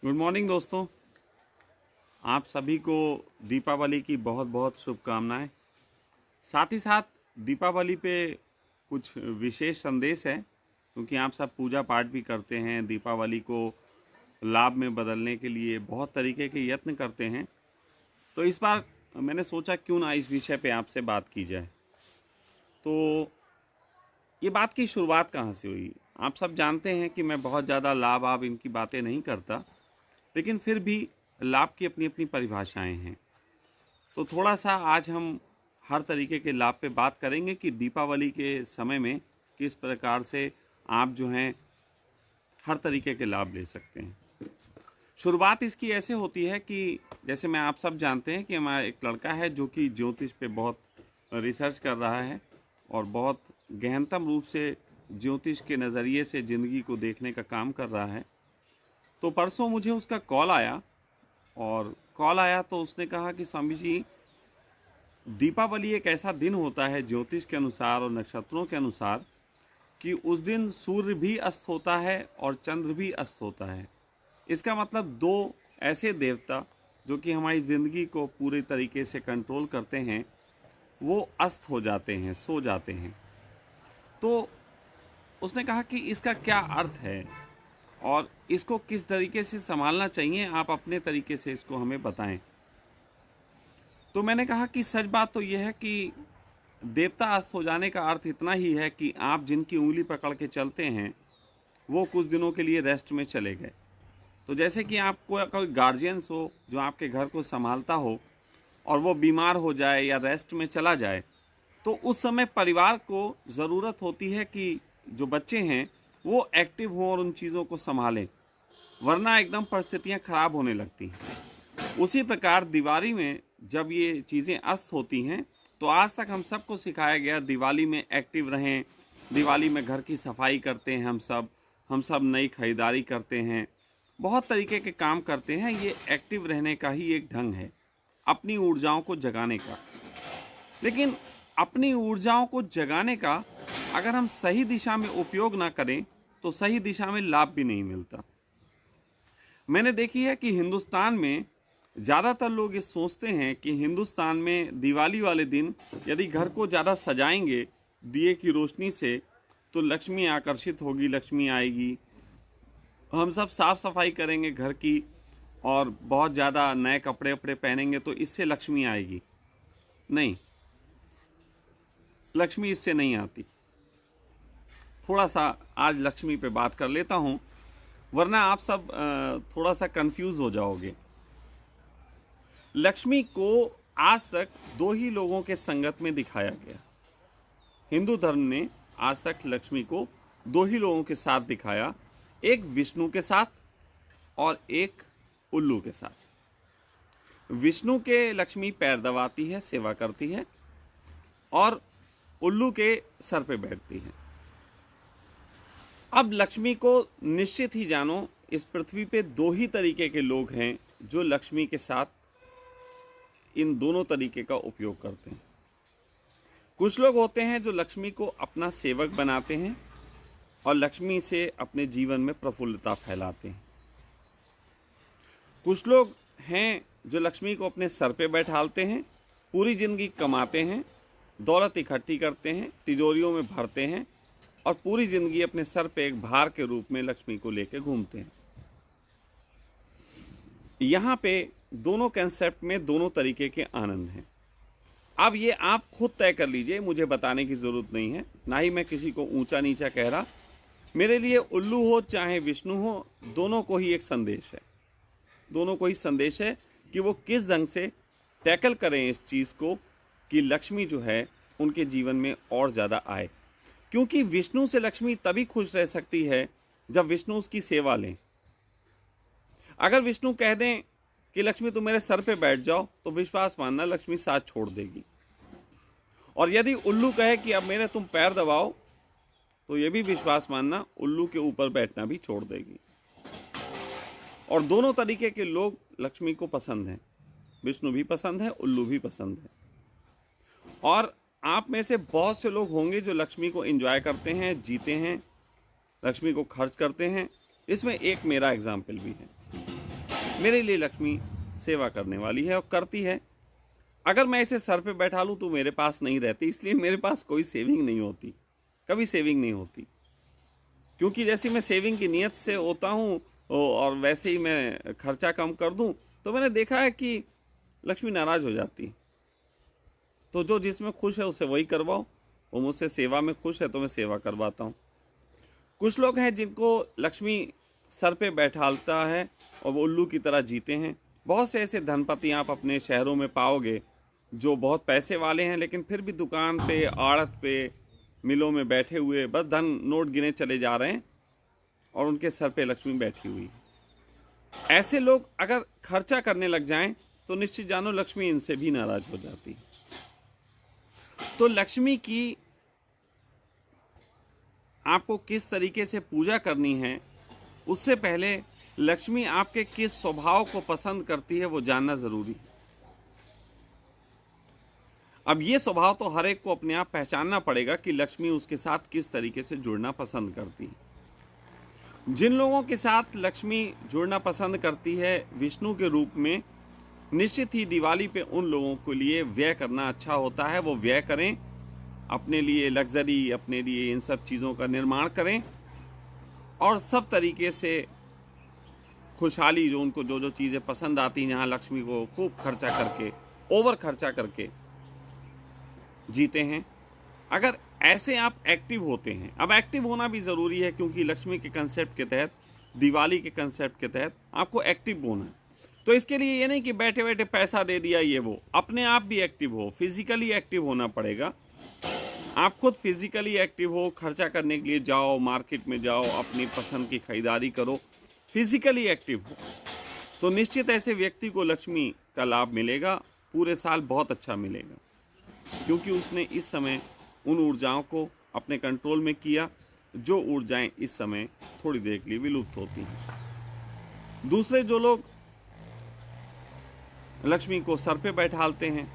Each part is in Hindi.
गुड मॉर्निंग दोस्तों। आप सभी को दीपावली की बहुत बहुत शुभकामनाएं। साथ ही साथ दीपावली पे कुछ विशेष संदेश है, क्योंकि आप सब पूजा पाठ भी करते हैं, दीपावली को लाभ में बदलने के लिए बहुत तरीके के यत्न करते हैं। तो इस बार मैंने सोचा क्यों ना इस विषय पे आपसे बात की जाए। तो ये बात की शुरुआत कहाँ से हुई? आप सब जानते हैं कि मैं बहुत ज़्यादा लाभ इनकी बातें नहीं करता, लेकिन फिर भी लाभ की अपनी अपनी परिभाषाएं हैं। तो थोड़ा सा आज हम हर तरीके के लाभ पे बात करेंगे कि दीपावली के समय में किस प्रकार से आप जो हैं हर तरीके के लाभ ले सकते हैं। शुरुआत इसकी ऐसे होती है कि जैसे मैं आप सब जानते हैं कि हमारा एक लड़का है जो कि ज्योतिष पे बहुत रिसर्च कर रहा है और बहुत गहनतम रूप से ज्योतिष के नज़रिए से ज़िंदगी को देखने का काम कर रहा है। तो परसों मुझे उसका कॉल आया तो उसने कहा कि स्वामी जी, दीपावली एक ऐसा दिन होता है ज्योतिष के अनुसार और नक्षत्रों के अनुसार कि उस दिन सूर्य भी अस्त होता है और चंद्र भी अस्त होता है। इसका मतलब दो ऐसे देवता जो कि हमारी ज़िंदगी को पूरे तरीके से कंट्रोल करते हैं, वो अस्त हो जाते हैं, सो जाते हैं। तो उसने कहा कि इसका क्या अर्थ है और इसको किस तरीके से संभालना चाहिए, आप अपने तरीके से इसको हमें बताएं। तो मैंने कहा कि सच बात तो यह है कि देवता अस्त हो जाने का अर्थ इतना ही है कि आप जिनकी उंगली पकड़ के चलते हैं वो कुछ दिनों के लिए रेस्ट में चले गए। तो जैसे कि आपको कोई गार्जियंस हो जो आपके घर को संभालता हो और वो बीमार हो जाए या रेस्ट में चला जाए, तो उस समय परिवार को ज़रूरत होती है कि जो बच्चे हैं वो एक्टिव हों और उन चीज़ों को संभालें, वरना एकदम परिस्थितियां खराब होने लगती हैं। उसी प्रकार दिवाली में जब ये चीज़ें अस्त होती हैं, तो आज तक हम सबको सिखाया गया दिवाली में एक्टिव रहें, दिवाली में घर की सफाई करते हैं, हम सब नई खरीदारी करते हैं, बहुत तरीके के काम करते हैं। ये एक्टिव रहने का ही एक ढंग है, अपनी ऊर्जाओं को जगाने का। लेकिन अपनी ऊर्जाओं को जगाने का अगर हम सही दिशा में उपयोग ना करें तो सही दिशा में लाभ भी नहीं मिलता। मैंने देखी है कि हिंदुस्तान में ज़्यादातर लोग ये सोचते हैं कि हिंदुस्तान में दिवाली वाले दिन यदि घर को ज़्यादा सजाएंगे दिए की रोशनी से तो लक्ष्मी आकर्षित होगी, लक्ष्मी आएगी। हम सब साफ सफाई करेंगे घर की और बहुत ज़्यादा नए कपड़े वपड़े पहनेंगे तो इससे लक्ष्मी आएगी। नहीं, लक्ष्मी इससे नहीं आती। थोड़ा सा आज लक्ष्मी पे बात कर लेता हूँ, वरना आप सब थोड़ा सा कंफ्यूज हो जाओगे। लक्ष्मी को आज तक दो ही लोगों के संगत में दिखाया गया। हिंदू धर्म ने आज तक लक्ष्मी को दो ही लोगों के साथ दिखाया, एक विष्णु के साथ और एक उल्लू के साथ। विष्णु के लक्ष्मी पैर दबाती है, सेवा करती है, और उल्लू के सर पे बैठती है। अब लक्ष्मी को निश्चित ही जानो, इस पृथ्वी पे दो ही तरीके के लोग हैं जो लक्ष्मी के साथ इन दोनों तरीके का उपयोग करते हैं। कुछ लोग होते हैं जो लक्ष्मी को अपना सेवक बनाते हैं और लक्ष्मी से अपने जीवन में प्रफुल्लता फैलाते हैं। कुछ लोग हैं जो लक्ष्मी को अपने सर पे बैठालते हैं, पूरी जिंदगी कमाते हैं, दौलत इकट्ठी करते हैं, तिजोरियों में भरते हैं और पूरी जिंदगी अपने सर पे एक भार के रूप में लक्ष्मी को लेकर घूमते हैं। यहाँ पे दोनों कंसेप्ट में दोनों तरीके के आनंद हैं। अब ये आप खुद तय कर लीजिए, मुझे बताने की ज़रूरत नहीं है, ना ही मैं किसी को ऊंचा नीचा कह रहा। मेरे लिए उल्लू हो चाहे विष्णु हो, दोनों को ही एक संदेश है, दोनों को ही संदेश है कि वो किस ढंग से टैकल करें इस चीज़ को कि लक्ष्मी जो है उनके जीवन में और ज़्यादा आए। क्योंकि विष्णु से लक्ष्मी तभी खुश रह सकती है जब विष्णु उसकी सेवा लें। अगर विष्णु कह दें कि लक्ष्मी तुम मेरे सर पे बैठ जाओ, तो विश्वास मानना लक्ष्मी साथ छोड़ देगी। और यदि उल्लू कहे कि अब मेरे तुम पैर दबाओ, तो ये भी विश्वास मानना उल्लू के ऊपर बैठना भी छोड़ देगी। और दोनों तरीके के लोग लक्ष्मी को पसंद हैं, विष्णु भी पसंद है, उल्लू भी पसंद है। और आप में से बहुत से लोग होंगे जो लक्ष्मी को एंजॉय करते हैं, जीते हैं, लक्ष्मी को खर्च करते हैं। इसमें एक मेरा एग्जाम्पल भी है। मेरे लिए लक्ष्मी सेवा करने वाली है और करती है। अगर मैं इसे सर पे बैठा लूँ तो मेरे पास नहीं रहती, इसलिए मेरे पास कोई सेविंग नहीं होती, कभी सेविंग नहीं होती। क्योंकि जैसे मैं सेविंग की नीयत से होता हूँ और वैसे ही मैं खर्चा कम कर दूँ, तो मैंने देखा है कि लक्ष्मी नाराज़ हो जाती। तो जो जिसमें खुश है उसे वही करवाओ। वो मुझसे सेवा में खुश है तो मैं सेवा करवाता हूँ। कुछ लोग हैं जिनको लक्ष्मी सर पे बैठालता है और वो उल्लू की तरह जीते हैं। बहुत से ऐसे धनपति आप अपने शहरों में पाओगे जो बहुत पैसे वाले हैं, लेकिन फिर भी दुकान पे, आड़त पे, मिलों में बैठे हुए बस धन नोट गिने चले जा रहे हैं और उनके सर पे लक्ष्मी बैठी हुई है। ऐसे लोग अगर खर्चा करने लग जाएं तो निश्चित जानो लक्ष्मी इनसे भी नाराज हो जाती। तो लक्ष्मी की आपको किस तरीके से पूजा करनी है, उससे पहले लक्ष्मी आपके किस स्वभाव को पसंद करती है वो जानना जरूरी है। अब ये स्वभाव तो हर एक को अपने आप पहचानना पड़ेगा कि लक्ष्मी उसके साथ किस तरीके से जुड़ना पसंद करती है। जिन लोगों के साथ लक्ष्मी जुड़ना पसंद करती है विष्णु के रूप में, निश्चित ही दिवाली पे उन लोगों के लिए व्यय करना अच्छा होता है। वो व्यय करें, अपने लिए लग्जरी, अपने लिए इन सब चीज़ों का निर्माण करें और सब तरीके से खुशहाली, जो उनको जो जो चीज़ें पसंद आती हैं, जहाँ लक्ष्मी को खूब खर्चा करके, ओवर खर्चा करके जीते हैं। अगर ऐसे आप एक्टिव होते हैं, अब एक्टिव होना भी ज़रूरी है क्योंकि लक्ष्मी के कंसेप्ट के तहत, दिवाली के कंसेप्ट के तहत आपको एक्टिव होना है। तो इसके लिए ये नहीं कि बैठे बैठे पैसा दे दिया ये वो, अपने आप भी एक्टिव हो, फिजिकली एक्टिव होना पड़ेगा। आप खुद फिजिकली एक्टिव हो, खर्चा करने के लिए जाओ, मार्केट में जाओ, अपनी पसंद की खरीदारी करो, फिजिकली एक्टिव हो, तो निश्चित ऐसे व्यक्ति को लक्ष्मी का लाभ मिलेगा, पूरे साल बहुत अच्छा मिलेगा, क्योंकि उसने इस समय उन ऊर्जाओं को अपने कंट्रोल में किया जो ऊर्जाएं इस समय थोड़ी देर के लिए विलुप्त होती हैं। दूसरे जो लोग लक्ष्मी को सर पे बैठालते हैं,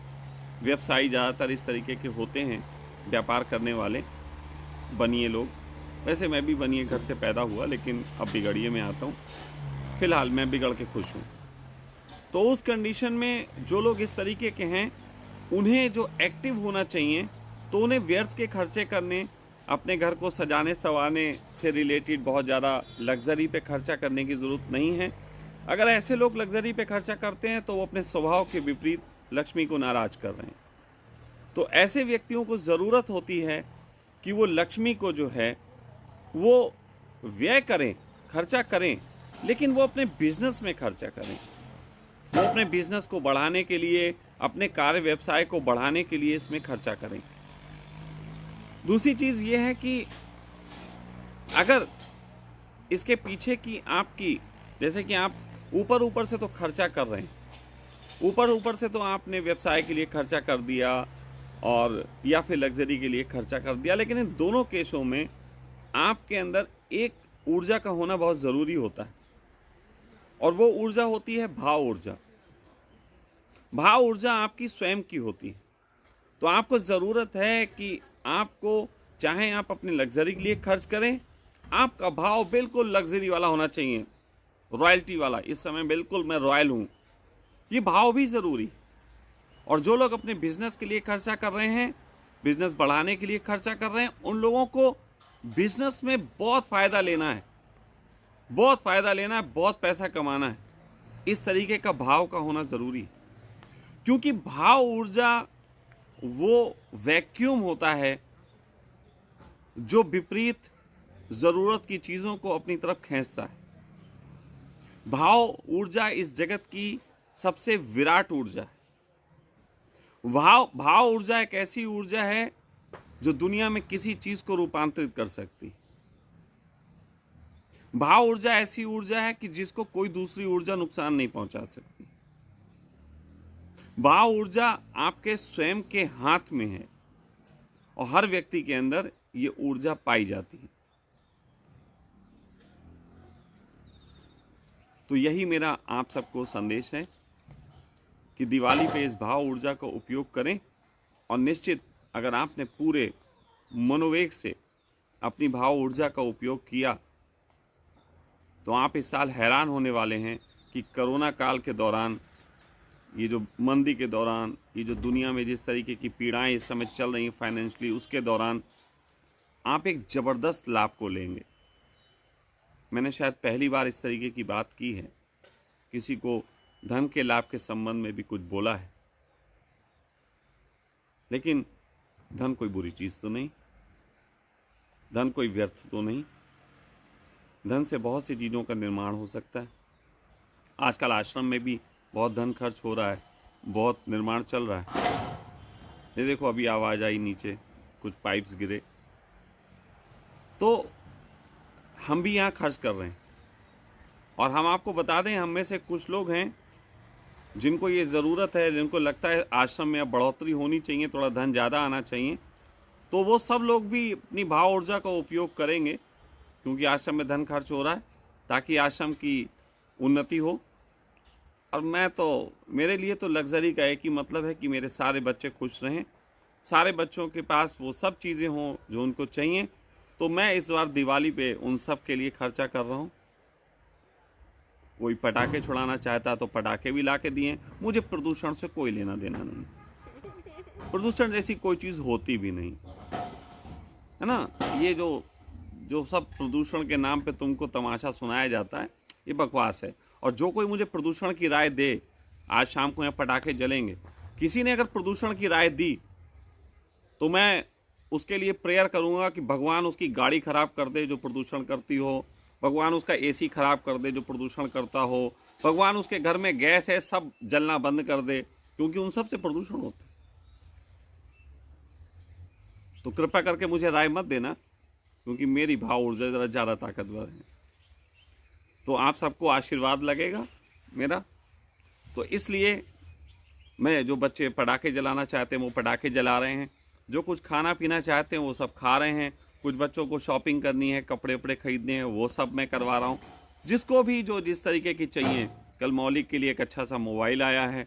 व्यवसायी ज़्यादातर इस तरीके के होते हैं, व्यापार करने वाले बनिए लोग। वैसे मैं भी बनिए घर से पैदा हुआ, लेकिन अब बिगड़िए में आता हूँ। फिलहाल मैं बिगड़ के खुश हूँ। तो उस कंडीशन में जो लोग इस तरीके के हैं, उन्हें जो एक्टिव होना चाहिए, तो उन्हें व्यर्थ के खर्चे करने, अपने घर को सजाने संवारने से रिलेटेड बहुत ज़्यादा लग्जरी पे खर्चा करने की ज़रूरत नहीं है। अगर ऐसे लोग लग्जरी पे खर्चा करते हैं तो वो अपने स्वभाव के विपरीत लक्ष्मी को नाराज कर रहे हैं। तो ऐसे व्यक्तियों को ज़रूरत होती है कि वो लक्ष्मी को जो है वो व्यय करें, खर्चा करें, लेकिन वो अपने बिजनेस में खर्चा करें। वो अपने बिजनेस को बढ़ाने के लिए, अपने कार्य व्यवसाय को बढ़ाने के लिए इसमें खर्चा करें। दूसरी चीज़ ये है कि अगर इसके पीछे की आपकी, जैसे कि आप ऊपर ऊपर से तो खर्चा कर रहे हैं, ऊपर ऊपर से तो आपने व्यवसाय के लिए खर्चा कर दिया और या फिर लग्जरी के लिए खर्चा कर दिया, लेकिन इन दोनों केसों में आपके अंदर एक ऊर्जा का होना बहुत ज़रूरी होता है और वो ऊर्जा होती है भाव ऊर्जा। भाव ऊर्जा आपकी स्वयं की होती है। तो आपको ज़रूरत है कि आपको, चाहे आप अपनी लग्जरी के लिए खर्च करें, आपका भाव बिल्कुल लग्जरी वाला होना चाहिए, रॉयल्टी वाला। इस समय बिल्कुल मैं रॉयल हूँ, ये भाव भी ज़रूरी। और जो लोग अपने बिजनेस के लिए खर्चा कर रहे हैं, बिजनेस बढ़ाने के लिए खर्चा कर रहे हैं, उन लोगों को बिजनेस में बहुत फ़ायदा लेना है, बहुत फ़ायदा लेना है, बहुत पैसा कमाना है। इस तरीके का भाव का होना ज़रूरी है, क्योंकि भाव ऊर्जा वो वैक्यूम होता है जो विपरीत ज़रूरत की चीज़ों को अपनी तरफ खींचता है। भाव ऊर्जा इस जगत की सबसे विराट ऊर्जा है। भाव ऊर्जा एक ऐसी ऊर्जा है जो दुनिया में किसी चीज़ को रूपांतरित कर सकती है। भाव ऊर्जा ऐसी ऊर्जा है कि जिसको कोई दूसरी ऊर्जा नुकसान नहीं पहुंचा सकती। भाव ऊर्जा आपके स्वयं के हाथ में है और हर व्यक्ति के अंदर ये ऊर्जा पाई जाती है। तो यही मेरा आप सबको संदेश है कि दिवाली पे इस भाव ऊर्जा का उपयोग करें और निश्चित अगर आपने पूरे मनोवेग से अपनी भाव ऊर्जा का उपयोग किया तो आप इस साल हैरान होने वाले हैं कि कोरोना काल के दौरान, ये जो मंदी के दौरान, ये जो दुनिया में जिस तरीके की पीड़ाएं इस समय चल रही हैं फाइनेंशियली, उसके दौरान आप एक ज़बरदस्त लाभ को लेंगे। मैंने शायद पहली बार इस तरीके की बात की है, किसी को धन के लाभ के संबंध में भी कुछ बोला है। लेकिन धन कोई बुरी चीज़ तो नहीं, धन कोई व्यर्थ तो नहीं। धन से बहुत सी चीज़ों का निर्माण हो सकता है। आजकल आश्रम में भी बहुत धन खर्च हो रहा है, बहुत निर्माण चल रहा है। ये देखो अभी आवाज़ आई, नीचे कुछ पाइप्स गिरे, तो हम भी यहाँ खर्च कर रहे हैं। और हम आपको बता दें, हम में से कुछ लोग हैं जिनको ये ज़रूरत है, जिनको लगता है आश्रम में अब बढ़ोतरी होनी चाहिए, थोड़ा धन ज़्यादा आना चाहिए, तो वो सब लोग भी अपनी भाव ऊर्जा का उपयोग करेंगे, क्योंकि आश्रम में धन खर्च हो रहा है ताकि आश्रम की उन्नति हो। और मेरे लिए तो लग्जरी का एक ही मतलब है कि मेरे सारे बच्चे खुश रहें, सारे बच्चों के पास वो सब चीज़ें हों जो उनको चाहिए। तो मैं इस बार दिवाली पे उन सब के लिए खर्चा कर रहा हूँ। कोई पटाखे छुड़ाना चाहता तो पटाखे भी ला के दिए। मुझे प्रदूषण से कोई लेना देना नहीं, प्रदूषण जैसी कोई चीज़ होती भी नहीं है ना। ये जो सब प्रदूषण के नाम पे तुमको तमाशा सुनाया जाता है, ये बकवास है। और जो कोई मुझे प्रदूषण की राय दे, आज शाम को यहाँ पटाखे जलेंगे, किसी ने अगर प्रदूषण की राय दी तो मैं उसके लिए प्रेयर करूँगा कि भगवान उसकी गाड़ी खराब कर दे जो प्रदूषण करती हो, भगवान उसका एसी खराब कर दे जो प्रदूषण करता हो, भगवान उसके घर में गैस है सब जलना बंद कर दे, क्योंकि उन सब से प्रदूषण होता है। तो कृपया करके मुझे राय मत देना, क्योंकि मेरी भाव ऊर्जा ज़रा ज़्यादा ताकतवर है। तो आप सबको आशीर्वाद लगेगा मेरा। तो इसलिए मैं, जो बच्चे पटाखे जलाना चाहते हैं वो पटाखे जला रहे हैं, जो कुछ खाना पीना चाहते हैं वो सब खा रहे हैं, कुछ बच्चों को शॉपिंग करनी है, कपड़े वपड़े खरीदने हैं, वो सब मैं करवा रहा हूँ। जिसको भी जो जिस तरीके की चाहिए, कल मौलिक के लिए एक अच्छा सा मोबाइल आया है,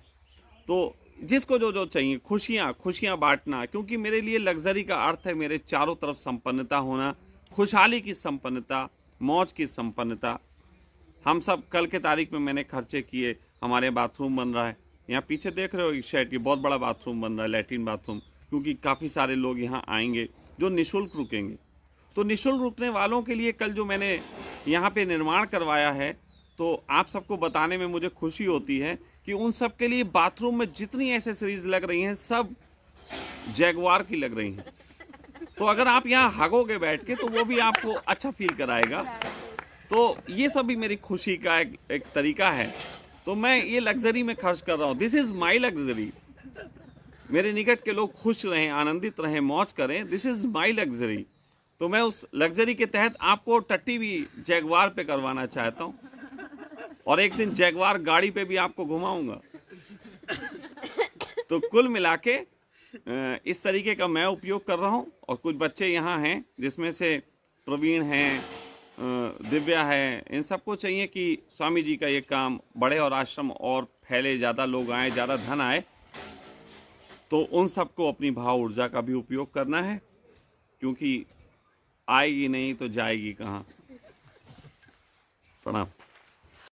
तो जिसको जो चाहिए, खुशियाँ बांटना। क्योंकि मेरे लिए लग्जरी का अर्थ है मेरे चारों तरफ संपन्नता होना, खुशहाली की संपन्नता, मौज की संपन्नता। हम सब कल के तारीख में मैंने खर्चे किए, हमारे बाथरूम बन रहा है, यहाँ पीछे देख रहे हो एक शेड की बहुत बड़ा बाथरूम बन रहा है, लैट्रिन बाथरूम, क्योंकि काफ़ी सारे लोग यहाँ आएंगे जो निःशुल्क रुकेंगे। तो निःशुल्क रुकने वालों के लिए कल जो मैंने यहाँ पे निर्माण करवाया है, तो आप सबको बताने में मुझे खुशी होती है कि उन सब के लिए बाथरूम में जितनी एसेसरीज लग रही हैं सब जैगवार की लग रही हैं। तो अगर आप यहाँ हगोगे बैठ के तो वो भी आपको अच्छा फील कराएगा। तो ये सब भी मेरी खुशी का एक तरीका है। तो मैं ये लग्जरी में खर्च कर रहा हूँ, दिस इज़ माई लग्जरी। मेरे निकट के लोग खुश रहें, आनंदित रहें, मौज करें, दिस इज़ माई लग्जरी। तो मैं उस लग्जरी के तहत आपको टट्टी भी जैगवार पे करवाना चाहता हूँ, और एक दिन जैगवार गाड़ी पे भी आपको घुमाऊंगा। तो कुल मिला के इस तरीके का मैं उपयोग कर रहा हूँ। और कुछ बच्चे यहाँ हैं जिसमें से प्रवीण हैं, दिव्या है, इन सबको चाहिए कि स्वामी जी का ये काम बढ़े और आश्रम और फैले, ज़्यादा लोग आए, ज़्यादा धन आए। तो उन सबको अपनी भाव ऊर्जा का भी उपयोग करना है, क्योंकि आएगी नहीं तो जाएगी कहाँ। प्रणाम।